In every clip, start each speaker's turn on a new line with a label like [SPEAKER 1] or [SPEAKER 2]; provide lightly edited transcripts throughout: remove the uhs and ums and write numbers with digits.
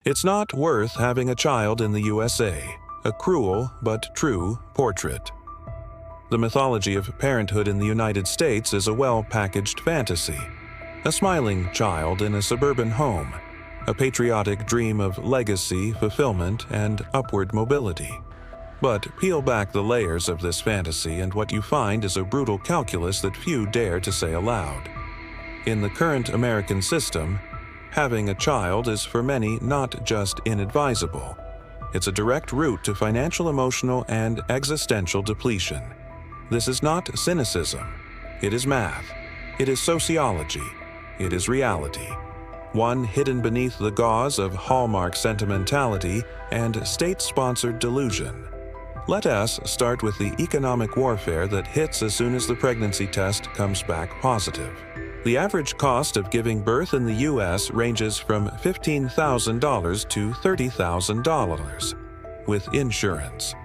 [SPEAKER 1] It's Not Worth Having a Child in the USA, a cruel but true portrait. The mythology of parenthood in the United States is a well-packaged fantasy. A smiling child in a suburban home, a patriotic dream of legacy, fulfillment, and upward mobility. But peel back the layers of this fantasy and what you find is a brutal calculus that few dare to say aloud. In the current American system, having a child is for many not just inadvisable. It's a direct route to financial, emotional, and existential depletion. This is not cynicism. It is math. It is sociology. It is reality. One hidden beneath the gauze of Hallmark sentimentality and state-sponsored delusion. Let us start with the economic warfare that hits as soon as the pregnancy test comes back positive. The average cost of giving birth in the U.S. ranges from $15,000 to $30,000, with insurance.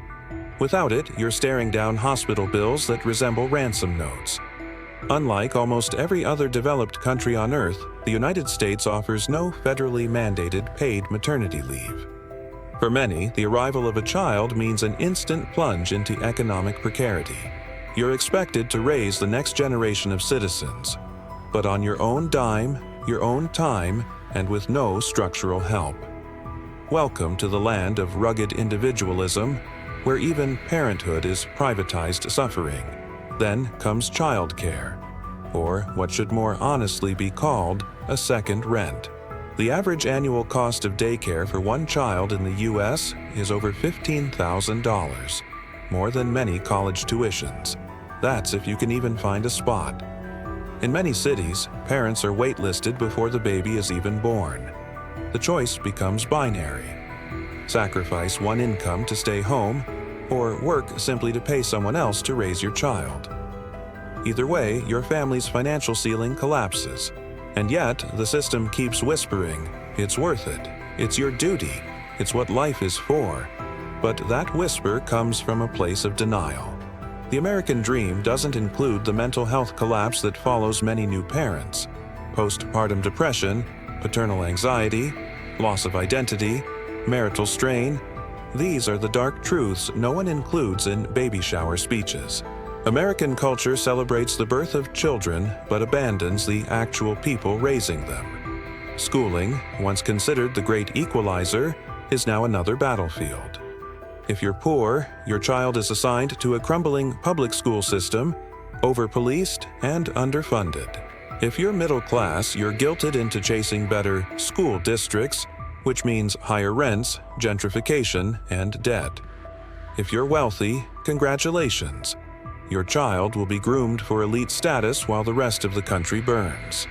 [SPEAKER 1] Without it, you're staring down hospital bills that resemble ransom notes. Unlike almost every other developed country on Earth, the United States offers no federally mandated paid maternity leave. For many, the arrival of a child means an instant plunge into economic precarity. You're expected to raise the next generation of citizens, but on your own dime, your own time, and with no structural help. Welcome to the land of rugged individualism, where even parenthood is privatized suffering. Then comes childcare, or what should more honestly be called a second rent. The average annual cost of daycare for one child in the U.S. is over $15,000, more than many college tuitions. That's if you can even find a spot. In many cities, parents are waitlisted before the baby is even born. The choice becomes binary. Sacrifice one income to stay home, or work simply to pay someone else to raise your child. Either way, your family's financial ceiling collapses. And yet, the system keeps whispering, it's worth it, it's your duty, it's what life is for. But that whisper comes from a place of denial. The American dream doesn't include the mental health collapse that follows many new parents. Postpartum depression, paternal anxiety, loss of identity, marital strain. These are the dark truths no one includes in baby shower speeches. American culture celebrates the birth of children but abandons the actual people raising them. Schooling, once considered the great equalizer, is now another battlefield. If you're poor, your child is assigned to a crumbling public school system, over-policed and underfunded. If you're middle class, you're guilted into chasing better school districts, which means higher rents, gentrification, and debt. If you're wealthy, congratulations. Your child will be groomed for elite status while the rest of the country burns.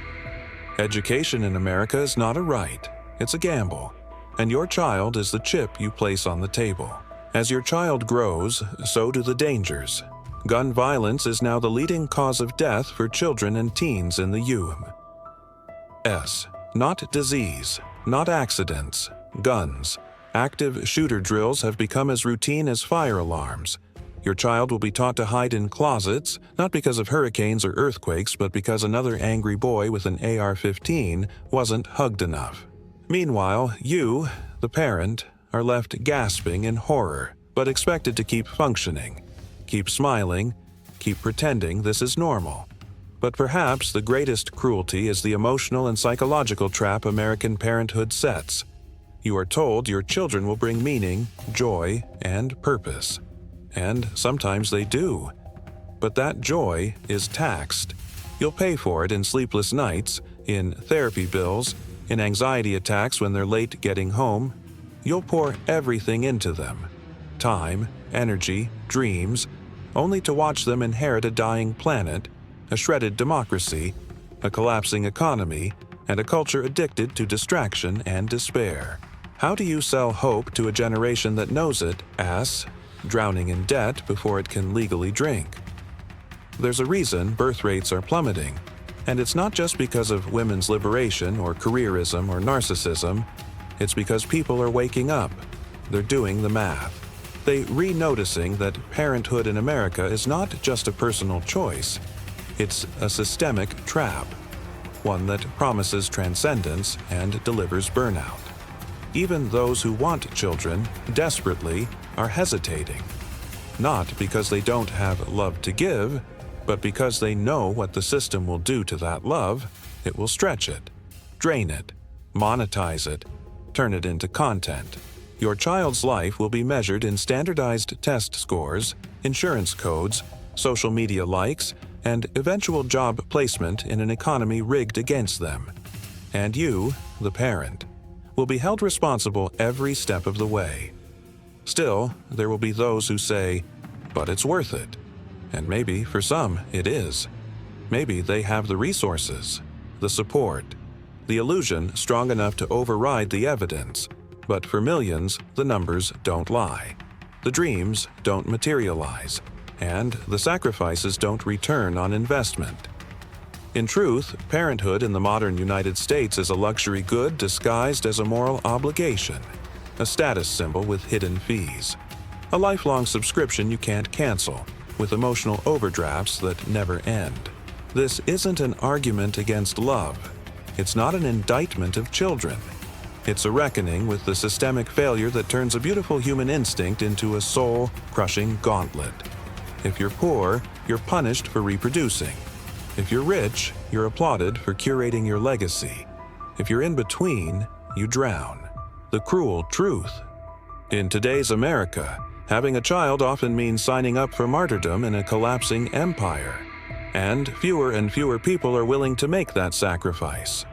[SPEAKER 1] Education in America is not a right, it's a gamble, and your child is the chip you place on the table. As your child grows, so do the dangers. Gun violence is now the leading cause of death for children and teens in the U.S. Not disease, not accidents, guns. Active shooter drills have become as routine as fire alarms. Your child will be taught to hide in closets, not because of hurricanes or earthquakes, but because another angry boy with an AR-15 wasn't hugged enough. Meanwhile, you, the parent, are left gasping in horror, but expected to keep functioning, keep smiling, keep pretending this is normal. But perhaps the greatest cruelty is the emotional and psychological trap American parenthood sets. You are told your children will bring meaning, joy, and purpose. And sometimes they do. But that joy is taxed. You'll pay for it in sleepless nights, in therapy bills, in anxiety attacks when they're late getting home. You'll pour everything into them. Time, energy, dreams, only to watch them inherit a dying planet, a shredded democracy, a collapsing economy, and a culture addicted to distraction and despair. How do you sell hope to a generation that knows it, drowning in debt before it can legally drink? There's a reason birth rates are plummeting, and it's not just because of women's liberation or careerism or narcissism. It's because people are waking up. They're doing the math. They're re-noticing that parenthood in America is not just a personal choice. It's a systemic trap, one that promises transcendence and delivers burnout. Even those who want children desperately are hesitating. Not because they don't have love to give, but because they know what the system will do to that love. It will stretch it, drain it, monetize it, turn it into content. Your child's life will be measured in standardized test scores, insurance codes, social media likes, and eventual job placement in an economy rigged against them. And you, the parent, will be held responsible every step of the way. Still, there will be those who say, "But it's worth it." And maybe, for some, it is. Maybe they have the resources, the support, the illusion strong enough to override the evidence. But for millions, the numbers don't lie. The dreams don't materialize, and the sacrifices don't return on investment. In truth, parenthood in the modern United States is a luxury good disguised as a moral obligation, a status symbol with hidden fees, a lifelong subscription you can't cancel, with emotional overdrafts that never end. This isn't an argument against love. It's not an indictment of children. It's a reckoning with the systemic failure that turns a beautiful human instinct into a soul-crushing gauntlet. If you're poor, you're punished for reproducing. If you're rich, you're applauded for curating your legacy. If you're in between, you drown. The cruel truth. In today's America, having a child often means signing up for martyrdom in a collapsing empire. And fewer people are willing to make that sacrifice.